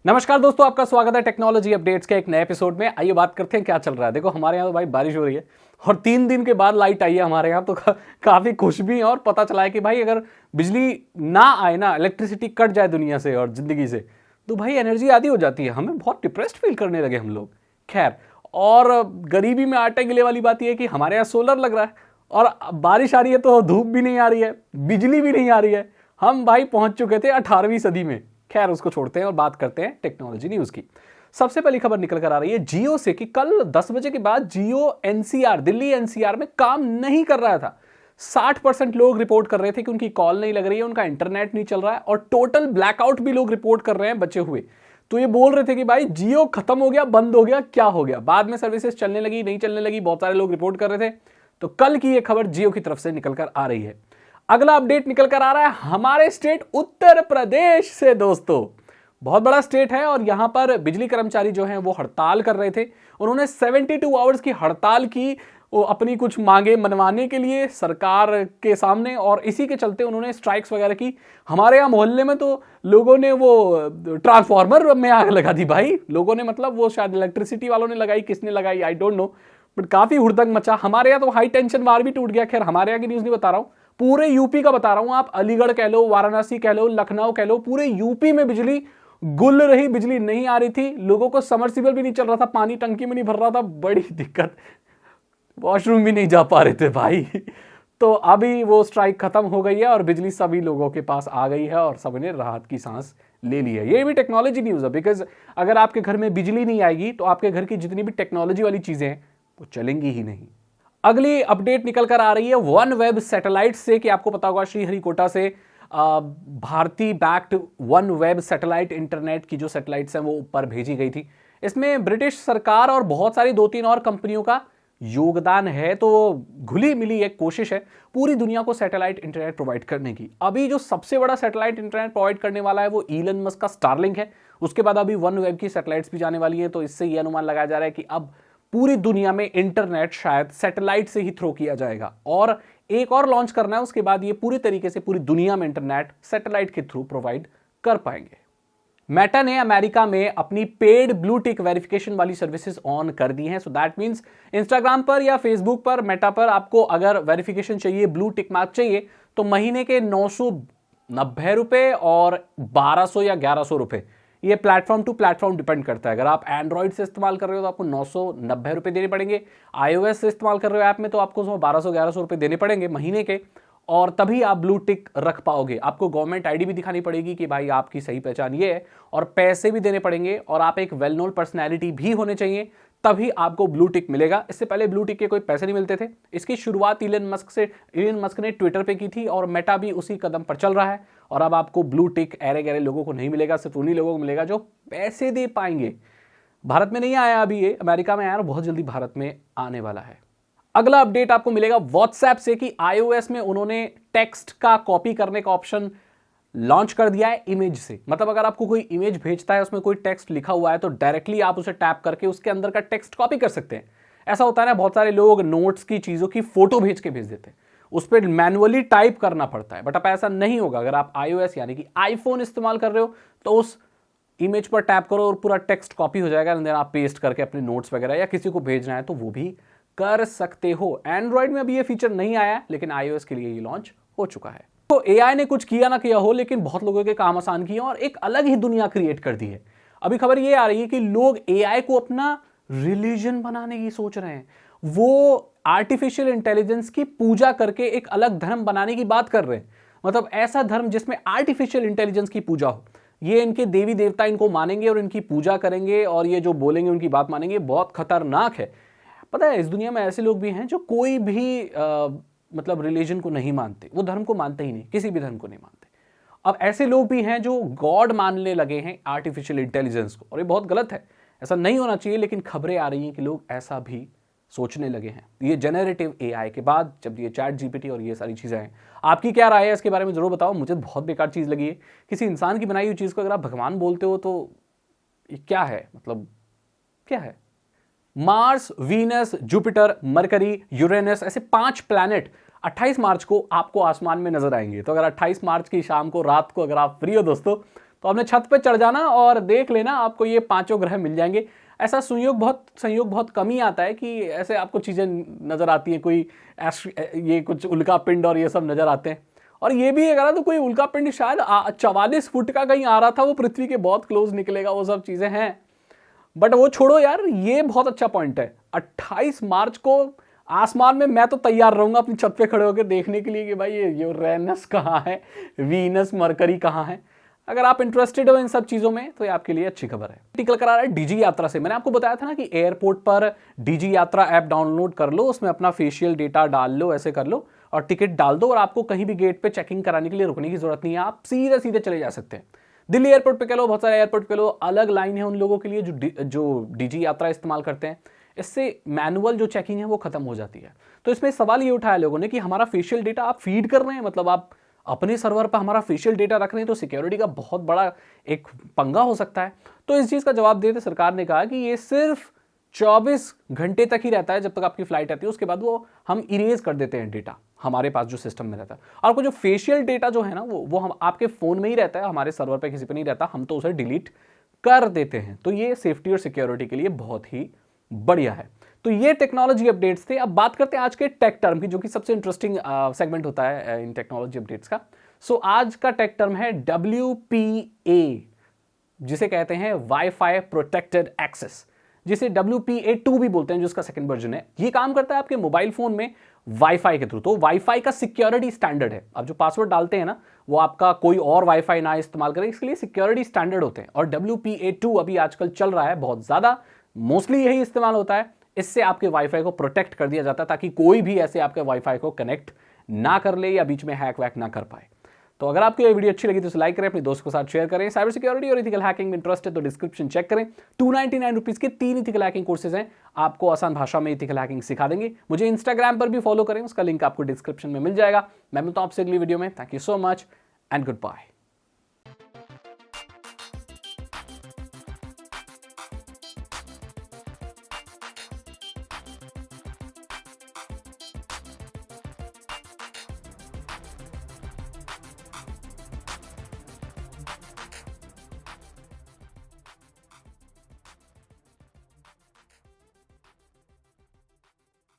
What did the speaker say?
नमस्कार दोस्तों, आपका स्वागत है टेक्नोलॉजी अपडेट्स के एक नए एपिसोड में। आइए बात करते हैं क्या चल रहा है। देखो, हमारे यहाँ तो भाई बारिश हो रही है और 3 दिन के बाद लाइट आई है हमारे यहाँ, तो काफी खुश भी हैं। और पता चला है कि भाई अगर बिजली ना आए ना, इलेक्ट्रिसिटी कट जाए दुनिया से और जिंदगी से, तो भाई एनर्जी आधी हो जाती है। हमें बहुत डिप्रेस्ड फील करने लगे हम लोग। खैर, और गरीबी में आटे गिले वाली बात यह है कि हमारे यहाँ सोलर लग रहा है और बारिश आ रही है तो धूप भी नहीं आ रही है, बिजली भी नहीं आ रही है। हम भाई पहुंच चुके थे 18वीं सदी में। खैर, उसको छोड़ते हैं और बात करते हैं टेक्नोलॉजी न्यूज की। सबसे पहली खबर निकल कर आ रही है जियो से कि कल 10 बजे के बाद जियो एनसीआर, दिल्ली एनसीआर में काम नहीं कर रहा था। 60% लोग रिपोर्ट कर रहे थे कि उनकी कॉल नहीं लग रही है, उनका इंटरनेट नहीं चल रहा है, और टोटल ब्लैकआउट भी लोग रिपोर्ट कर रहे हैं बचे हुए। तो ये बोल रहे थे कि भाई जियो खत्म हो गया, बंद हो गया, क्या हो गया। बाद में सर्विसेज चलने लगी, नहीं चलने लगी, बहुत सारे लोग रिपोर्ट कर रहे थे। तो कल की ये खबर जियो की तरफ से निकल कर आ रही है। अगला अपडेट निकल कर आ रहा है हमारे स्टेट उत्तर प्रदेश से। दोस्तों, बहुत बड़ा स्टेट है और यहां पर बिजली कर्मचारी जो हैं वो हड़ताल कर रहे थे। उन्होंने 72 आवर्स की हड़ताल की, वो अपनी कुछ मांगे मनवाने के लिए सरकार के सामने, और इसी के चलते उन्होंने स्ट्राइक्स वगैरह की। हमारे यहाँ मोहल्ले में तो लोगों ने वो ट्रांसफार्मर में आग लगा दी भाई। लोगों ने, मतलब वो शायद इलेक्ट्रिसिटी वालों ने लगाई, किसने लगाई आई डोंट नो, बट काफी हुड़दंग मचा। हमारे यहाँ तो हाई टेंशन वार भी टूट गया। खैर, हमारे यहाँ की न्यूज नहीं बता रहा हूं, पूरे यूपी का बता रहा हूं। आप अलीगढ़ कह लो, वाराणसी कह लो, लखनऊ कह लो, पूरे यूपी में बिजली गुल रही, बिजली नहीं आ रही थी। लोगों को समरसीबल भी नहीं चल रहा था, पानी टंकी में नहीं भर रहा था, बड़ी दिक्कत, वॉशरूम भी नहीं जा पा रहे थे भाई। तो अभी वो स्ट्राइक खत्म हो गई है और बिजली सभी लोगों के पास आ गई है और सबने राहत की सांस ले ली है। ये भी टेक्नोलॉजी न्यूज है, बिकॉज अगर आपके घर में बिजली नहीं आएगी तो आपके घर की जितनी भी टेक्नोलॉजी वाली चीजें हैं वो चलेंगी ही नहीं। अगली अपडेट निकल कर आ रही है वन वेब सैटेलाइट से कि आपको पता होगा श्रीहरिकोटा से Bharti backed OneWeb satellite internet की जो सैटेलाइट्स हैं वो ऊपर भेजी गई थी। इसमें ब्रिटिश सरकार और बहुत सारी 2-3 और कंपनियों का योगदान है। तो घुली मिली एक कोशिश है पूरी दुनिया को सैटेलाइट इंटरनेट प्रोवाइड करने की। अभी जो सबसे बड़ा सैटेलाइट इंटरनेट प्रोवाइड करने वाला है वो इलन मस्क का स्टारलिंक है। उसके बाद अभी वन वेब की सैटेलाइट्स भी जाने वाली है। तो इससे यह अनुमान लगाया जा रहा है कि अब पूरी दुनिया में इंटरनेट शायद सैटेलाइट से ही थ्रो किया जाएगा, और एक और लॉन्च करना है। उसके बाद ये पूरी तरीके से पूरी दुनिया में इंटरनेट सैटेलाइट के थ्रू प्रोवाइड कर पाएंगे। मेटा ने अमेरिका में अपनी पेड ब्लू टिक वेरिफिकेशन वाली सर्विसेज ऑन कर दी हैं। सो दैट मींस इंस्टाग्राम पर या फेसबुक पर, मेटा पर आपको अगर वेरिफिकेशन चाहिए, ब्लू टिक मार्क चाहिए, तो महीने के 990 रुपए और 1200 या 1100 रुपए, ये प्लेटफॉर्म टू प्लेटफॉर्म डिपेंड करता है। अगर आप एंड्रॉइड से इस्तेमाल कर रहे हो तो आपको 990 रुपए देने पड़ेंगे। iOS से इस्तेमाल कर रहे हो ऐप में तो आपको 1200-1100 रुपए देने पड़ेंगे महीने के, और तभी आप ब्लू टिक रख पाओगे। आपको गवर्नमेंट आईडी भी दिखानी पड़ेगी कि भाई आपकी सही पहचान ये है, और पैसे भी देने पड़ेंगे, और आप एक वेल नोन पर्सनैलिटी भी होने चाहिए, तभी आपको ब्लू टिक मिलेगा। इससे पहले ब्लू टिक के कोई पैसे नहीं मिलते थे। इसकी शुरुआत इलन मस्क ने ट्विटर पे की थी, और मेटा भी उसी कदम पर चल रहा है। और अब आपको ब्लू टिक ऐरे गैरे लोगों को नहीं मिलेगा, सिर्फ उन्हीं लोगों को मिलेगा जो पैसे दे पाएंगे। भारत में नहीं आया अभी, ये अमेरिका में आया और बहुत जल्दी भारत में आने वाला है। अगला अपडेट आपको मिलेगा व्हाट्सएप से कि iOS में उन्होंने टेक्स्ट का कॉपी करने का ऑप्शन लॉन्च कर दिया है इमेज से। मतलब अगर आपको कोई इमेज भेजता है, उसमें कोई टेक्स्ट लिखा हुआ है, तो डायरेक्टली आप उसे टैप करके उसके अंदर का टेक्स्ट कॉपी कर सकते हैं। ऐसा होता है ना, बहुत सारे लोग नोट्स की चीजों की फोटो भेज देते हैं, उस पर मैनुअली टाइप करना पड़ता है। बट अब ऐसा नहीं होगा। अगर आप iOS यानी कि आईफोन इस्तेमाल कर रहे हो तो उस इमेज पर टैप करो और पूरा टेक्स्ट कॉपी हो जाएगा। देन आप पेस्ट करके अपने नोट्स वगैरह या किसी को भेजना है तो वो भी कर सकते हो। एंड्रॉइड में अभी ये फीचर नहीं आया, लेकिन iOS के लिए ये लॉन्च हो चुका है। तो एआई ने कुछ किया ना किया हो, लेकिन बहुत लोगों के काम आसान किए और एक अलग ही दुनिया क्रिएट कर दी है। अभी खबर ये आ रही है कि लोग एआई को अपना रिलीजन बनाने की सोच रहे हैं। वो आर्टिफिशियल इंटेलिजेंस की पूजा करके एक अलग धर्म बनाने की बात कर रहे हैं। मतलब ऐसा धर्म जिसमें आर्टिफिशियल इंटेलिजेंस की पूजा हो। ये इनके देवी देवता इनको मानेंगे और इनकी पूजा करेंगे, और ये जो बोलेंगे उनकी बात मानेंगे। बहुत खतरनाक है। पता है, इस दुनिया में ऐसे लोग भी हैं जो कोई भी मतलब रिलीजन को नहीं मानते, वो धर्म को मानते ही नहीं, किसी भी धर्म को नहीं मानते। अब ऐसे लोग भी हैं जो गॉड मानने लगे हैं आर्टिफिशियल इंटेलिजेंस को, और ये बहुत गलत है। ऐसा नहीं होना चाहिए, लेकिन खबरें आ रही हैं कि लोग ऐसा भी सोचने लगे हैं ये जेनरेटिव एआई के बाद, जब ये चैट जीपीटी और ये सारी चीजें हैं। आपकी क्या राय है इसके बारे में जरूर बताओ। मुझे बहुत बेकार चीज लगी है। किसी इंसान की बनाई हुई चीज को अगर आप भगवान बोलते हो तो ये क्या है, मतलब क्या है। Mars, Venus, Jupiter, mercury, Uranus, ऐसे 5 प्लैनेट 28 मार्च को आपको आसमान में नजर आएंगे। तो अगर 28 मार्च की शाम को, रात को अगर आप फ्री हो दोस्तों, तो आपने छत पे चढ़ जाना और देख लेना आपको ये 5 ग्रह मिल जाएंगे। ऐसा संयोग बहुत कम ही आता है कि ऐसे आपको चीज़ें नज़र आती हैं, कोई ये कुछ उल्का पिंड और ये सब नज़र आते हैं। और ये भी अगर तो कोई उल्का पिंड शायद 44 फुट का कहीं आ रहा था, वो पृथ्वी के बहुत क्लोज निकलेगा, वो सब चीज़ें हैं। बट वो छोड़ो यार, ये बहुत अच्छा पॉइंट है। 28 मार्च को आसमान में मैं तो तैयार रहूंगा अपनी छत पे खड़े होकर देखने के लिए कि भाई ये यूरेनस कहाँ है, वीनस मरकरी कहाँ है। अगर आप इंटरेस्टेड हो इन सब चीज़ों में तो ये आपके लिए अच्छी खबर है। टिकल करा रहा है डीजी यात्रा से। मैंने आपको बताया था ना कि एयरपोर्ट पर डीजी यात्रा ऐप डाउनलोड कर लो, उसमें अपना फेशियल डेटा डाल लो, ऐसे कर लो और टिकट डाल दो और आपको कहीं भी गेट पे चेकिंग कराने के लिए रुकने की जरूरत नहीं है। आप सीधे सीधे चले जा सकते हैं। दिल्ली एयरपोर्ट पे कह लो, बहुत सारे एयरपोर्ट पे लो, अलग लाइन है उन लोगों के लिए जो डीजी यात्रा इस्तेमाल करते हैं। इससे मैनुअल जो चेकिंग है वो खत्म हो जाती है। तो इसमें सवाल ये उठाया लोगों ने कि हमारा फेशियल डेटा आप फीड कर रहे हैं, मतलब आप अपने सर्वर पर हमारा फेशियल डेटा रख रहे हैं, तो सिक्योरिटी का बहुत बड़ा एक पंगा हो सकता है। तो इस चीज़ का जवाब देते सरकार ने कहा कि ये सिर्फ 24 घंटे तक ही रहता है, जब तक आपकी फ्लाइट आती है, उसके बाद वो हम इरेज कर देते हैं डेटा हमारे पास जो सिस्टम में रहता है। और आपको जो फेशियल डेटा जो है ना वो हम आपके फ़ोन में ही रहता है, हमारे सर्वर पर किसी पे नहीं रहता, हम तो उसे डिलीट कर देते हैं। तो ये सेफ्टी और सिक्योरिटी के लिए बहुत ही बढ़िया है। तो ये टेक्नोलॉजी अपडेट्स थे। अब बात करते हैं आज के टेक टर्म की, जो कि सबसे इंटरेस्टिंग सेगमेंट होता है इन टेक्नोलॉजी अपडेट्स का। सो आज का टेक टर्म है WPA, जिसे कहते हैं वाईफाई प्रोटेक्टेड एक्सेस, जिसे WPA2 भी बोलते हैं, जो इसका सेकंड वर्जन है। ये काम करता है आपके मोबाइल फोन में वाईफाई के थ्रू। तो वाईफाई का सिक्योरिटी स्टैंडर्ड है। आप जो पासवर्ड डालते हैं ना, वो आपका कोई और वाईफाई ना इस्तेमाल करे, इसके लिए सिक्योरिटी स्टैंडर्ड होते हैं। और WPA2 अभी आजकल चल रहा है बहुत ज्यादा, मोस्टली यही इस्तेमाल होता है। इससे आपके वाईफाई को प्रोटेक्ट कर दिया जाता है ताकि कोई भी ऐसे आपके वाईफाई को कनेक्ट ना कर ले या बीच में हैक वैक ना कर पाए। तो अगर आपको ये वीडियो अच्छी लगी तो इसे लाइक करें, अपने दोस्तों के साथ शेयर करें। साइबर सिक्योरिटी और इथिकल हैकिंग में इंटरेस्ट है तो डिस्क्रिप्शन चेक करें। 299 रुपीज के 3 इथिकल हैकिंग कोर्सेज हैं, आपको आसान भाषा में इथिकल हैकिंग सिखा देंगे। मुझे इंस्टाग्राम पर भी फॉलो करें, उसका लिंक आपको डिस्क्रिप्शन में मिल जाएगा। मैं मिलता हूं आपसे अगली वीडियो में। Thank you so much and good bye.